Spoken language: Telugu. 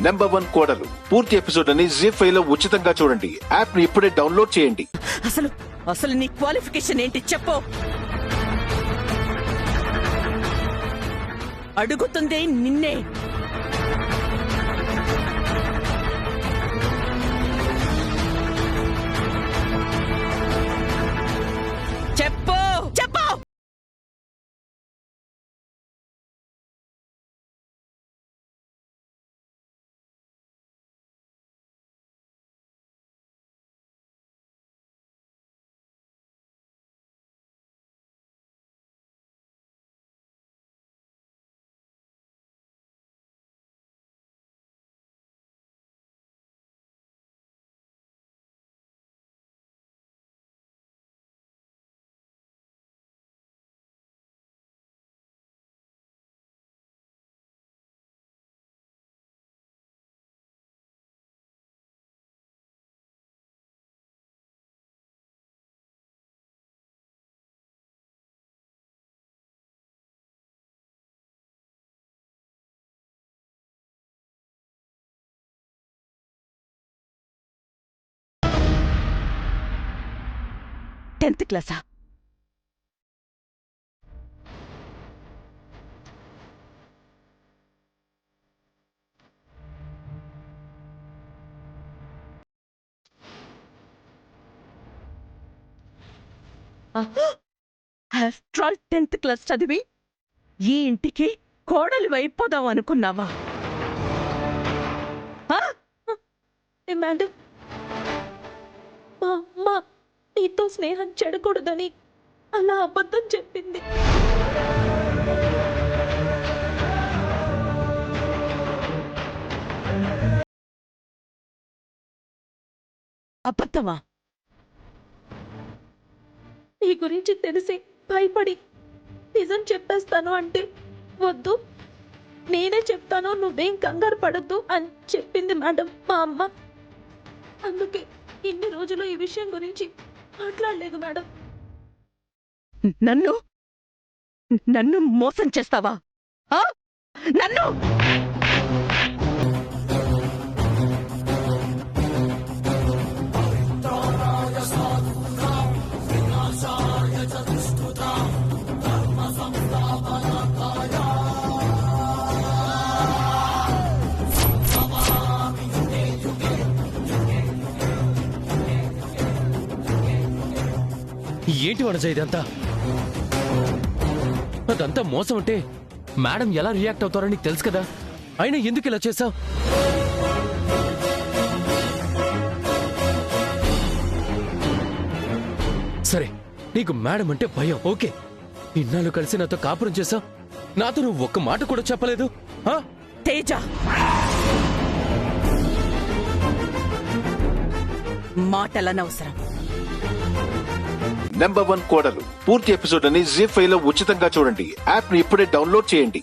#1 కోడలు పూర్తి ఎపిసోడ్ అని ZEE5 లో ఉచితంగా చూడండి. యాప్ ని ఇప్పుడే డౌన్లోడ్ చేయండి. అసలు అసలు నీ క్వాలిఫికేషన్ ఏంటి చెప్పు. అడుగుతుంది నిన్నే. చెప్పు చెప్పు. టెన్త్ క్లాసా? ఆఫ్టర్ 10th క్లాస్ చదివి ఈ ఇంటికి కోడలు అయిపోదాం అనుకున్నావా? మేడం, మా అమ్మ నీతో స్నేహం చెడకూడదని అలా అబద్ధం చెప్పింది. అబద్ధమా? నీ గురించి తెలిసి భయపడి నిజం చెప్పేస్తాను అంటే వద్దు, నేనే చెప్తాను, నువ్వేం కంగారు పడద్దు అని చెప్పింది మేడం మా అమ్మ. అందుకే ఇన్ని రోజులు ఈ విషయం గురించి మాట్లాడలేదు మేడం. నన్ను నన్ను మోసం చేస్తావా? నన్ను ఏంటి వనజ ఇదంతా? అదంతా మోసం అంటే మేడం ఎలా రియాక్ట్ అవుతారో నీకు తెలుసు కదా. అయినా ఎందుకు ఇలా చేశావు? సరే, నీకు మేడం అంటే భయం, ఓకే. ఇన్నాళ్ళు కలిసి నాతో కాపురం చేశావు, నాతో నువ్వు ఒక్క మాట కూడా చెప్పలేదు. తేజ, మాటలనవసరం. #1 కోడలు పూర్తి ఎపిసోడ్ అని ZEE5 లో ఉచితంగా చూడండి. యాప్ ని ఇప్పుడే డౌన్లోడ్ చేయండి.